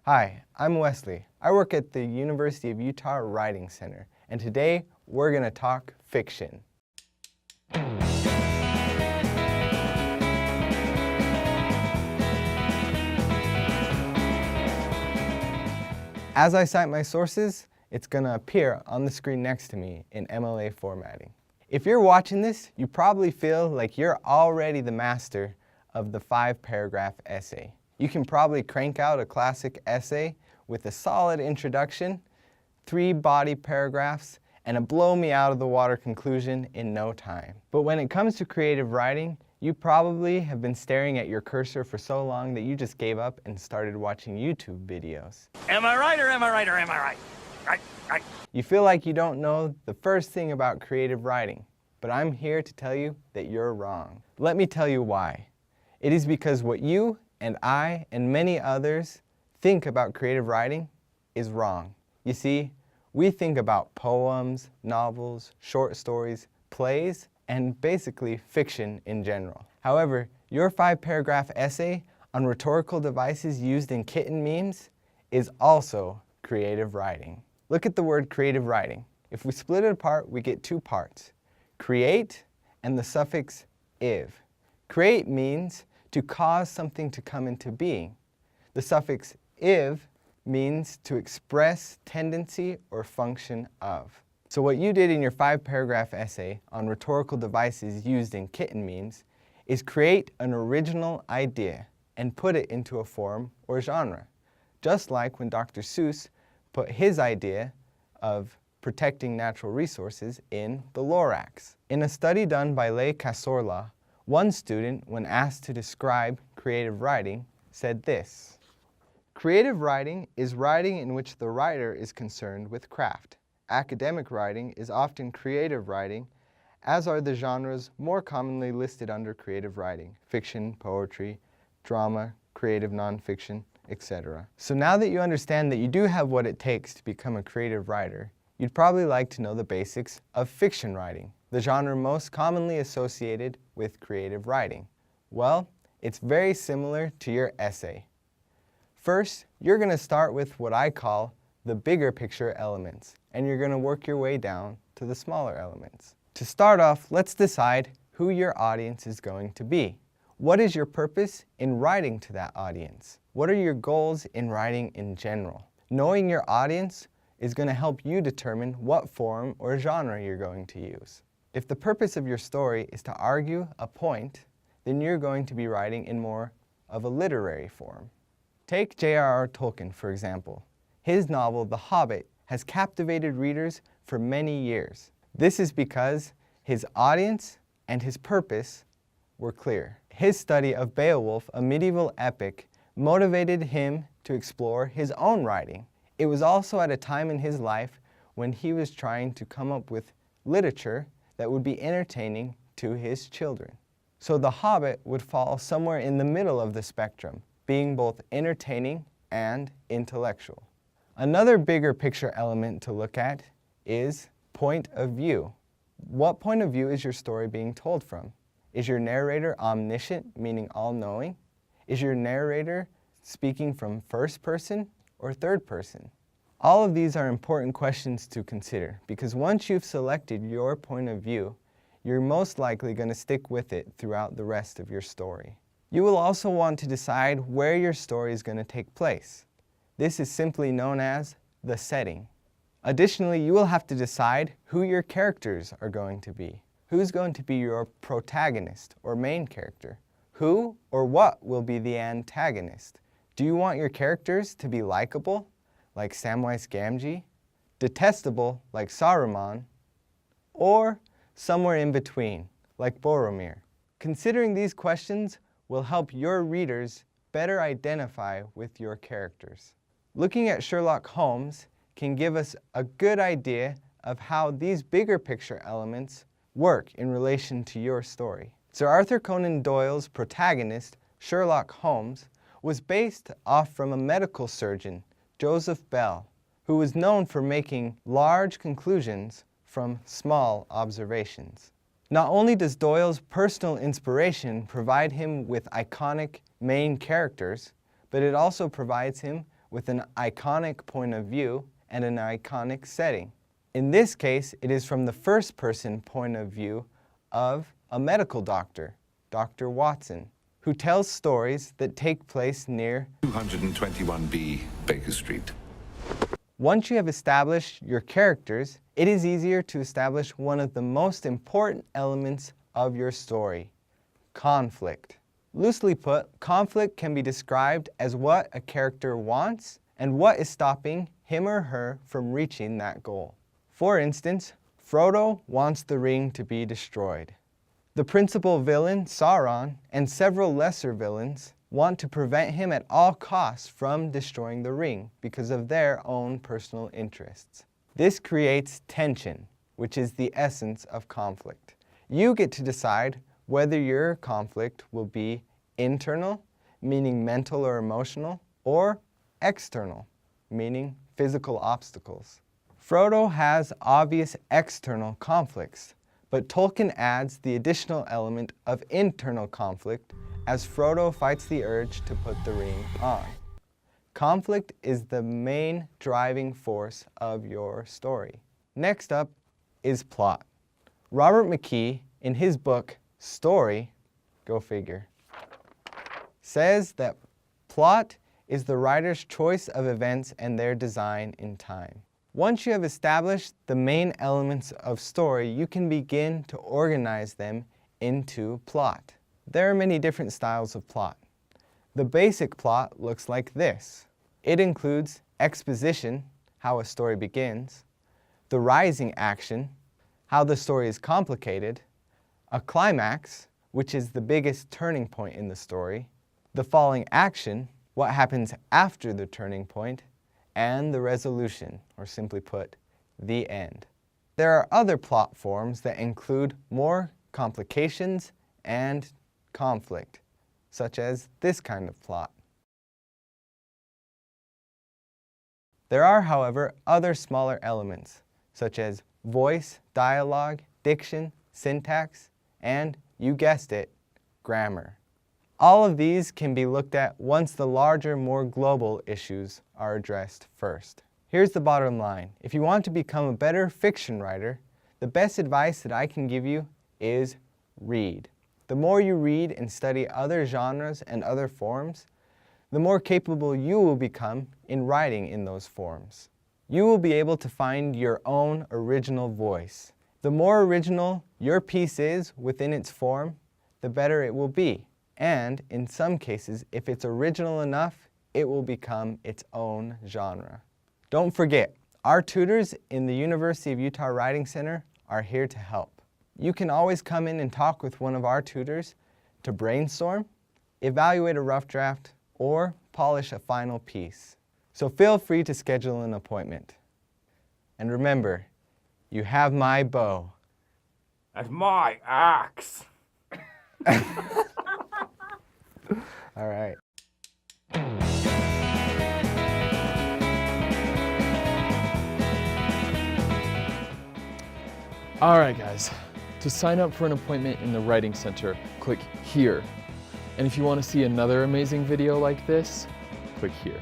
Hi, I'm Wesley. I work at the University of Utah Writing Center, and today we're going to talk fiction. As I cite my sources, it's going to appear on the screen next to me in MLA formatting. If you're watching this, you probably feel like you're already the master of the 5-paragraph essay. You can probably crank out a classic essay with a solid introduction, 3 body paragraphs, and a blow-me-out-of-the-water conclusion in no time. But when it comes to creative writing, you probably have been staring at your cursor for so long that you just gave up and started watching YouTube videos. Am I right or am I right or am I right? Right. You feel like you don't know the first thing about creative writing, but I'm here to tell you that you're wrong. Let me tell you why. It is because what you and I and many others think about creative writing is wrong. You see, we think about poems, novels, short stories, plays, and basically fiction in general. However, your 5-paragraph essay on rhetorical devices used in kitten memes is also creative writing. Look at the word creative writing. If we split it apart, we get 2 parts: create and the suffix iv. Create means to cause something to come into being. The suffix iv means to express tendency or function of. So what you did in your 5-paragraph essay on rhetorical devices used in kitten memes is create an original idea and put it into a form or genre, just like when Dr. Seuss put his idea of protecting natural resources in the Lorax. In a study done by Leigh Casorla, one student, when asked to describe creative writing, said this: "Creative writing is writing in which the writer is concerned with craft. Academic writing is often creative writing, as are the genres more commonly listed under creative writing: fiction, poetry, drama, creative nonfiction, etc." So now that you understand that you do have what it takes to become a creative writer, you'd probably like to know the basics of fiction writing, the genre most commonly associated with creative writing. Well, it's very similar to your essay. First, you're going to start with what I call the bigger picture elements, and you're going to work your way down to the smaller elements. To start off, let's decide who your audience is going to be. What is your purpose in writing to that audience? What are your goals in writing in general? Knowing your audience is going to help you determine what form or genre you're going to use. If the purpose of your story is to argue a point, then you're going to be writing in more of a literary form. Take J.R.R. Tolkien, for example. His novel, The Hobbit, has captivated readers for many years. This is because his audience and his purpose were clear. His study of Beowulf, a medieval epic, motivated him to explore his own writing. It was also at a time in his life when he was trying to come up with literature that would be entertaining to his children. So The Hobbit would fall somewhere in the middle of the spectrum, being both entertaining and intellectual. Another bigger picture element to look at is point of view. What point of view is your story being told from? Is your narrator omniscient, meaning all-knowing? Is your narrator speaking from first person or third person? All of these are important questions to consider, because once you've selected your point of view, you're most likely going to stick with it throughout the rest of your story. You will also want to decide where your story is going to take place. This is simply known as the setting. Additionally, you will have to decide who your characters are going to be. Who's going to be your protagonist or main character? Who or what will be the antagonist? Do you want your characters to be likable, like Samwise Gamgee, detestable, like Saruman, or somewhere in between, like Boromir? Considering these questions will help your readers better identify with your characters. Looking at Sherlock Holmes can give us a good idea of how these bigger picture elements work in relation to your story. Sir Arthur Conan Doyle's protagonist, Sherlock Holmes, was based off from a medical surgeon, Joseph Bell, who was known for making large conclusions from small observations. Not only does Doyle's personal inspiration provide him with iconic main characters, but it also provides him with an iconic point of view and an iconic setting. In this case, it is from the first-person point of view of a medical doctor, Dr. Watson, who tells stories that take place near 221B Baker Street. Once you have established your characters, it is easier to establish one of the most important elements of your story, conflict. Loosely put, conflict can be described as what a character wants and what is stopping him or her from reaching that goal. For instance, Frodo wants the ring to be destroyed. The principal villain, Sauron, and several lesser villains want to prevent him at all costs from destroying the ring because of their own personal interests. This creates tension, which is the essence of conflict. You get to decide whether your conflict will be internal, meaning mental or emotional, or external, meaning physical obstacles. Frodo has obvious external conflicts, but Tolkien adds the additional element of internal conflict as Frodo fights the urge to put the ring on. Conflict is the main driving force of your story. Next up is plot. Robert McKee, in his book, Story, go figure, says that plot is the writer's choice of events and their design in time. Once you have established the main elements of story, you can begin to organize them into plot. There are many different styles of plot. The basic plot looks like this. It includes exposition, how a story begins, the rising action, how the story is complicated, a climax, which is the biggest turning point in the story, the falling action, what happens after the turning point, and the resolution, or simply put, the end. There are other plot forms that include more complications and conflict, such as this kind of plot. There are, however, other smaller elements, such as voice, dialogue, diction, syntax, and, you guessed it, grammar. All of these can be looked at once the larger, more global issues are addressed first. Here's the bottom line. If you want to become a better fiction writer, the best advice that I can give you is read. The more you read and study other genres and other forms, the more capable you will become in writing in those forms. You will be able to find your own original voice. The more original your piece is within its form, the better it will be. And in some cases, if it's original enough, it will become its own genre. Don't forget, our tutors in the University of Utah Writing Center are here to help. You can always come in and talk with one of our tutors to brainstorm, evaluate a rough draft, or polish a final piece. So feel free to schedule an appointment. And remember, you have my bow. That's my axe. All right. All right, guys. To sign up for an appointment in the Writing Center, click here. And if you want to see another amazing video like this, click here.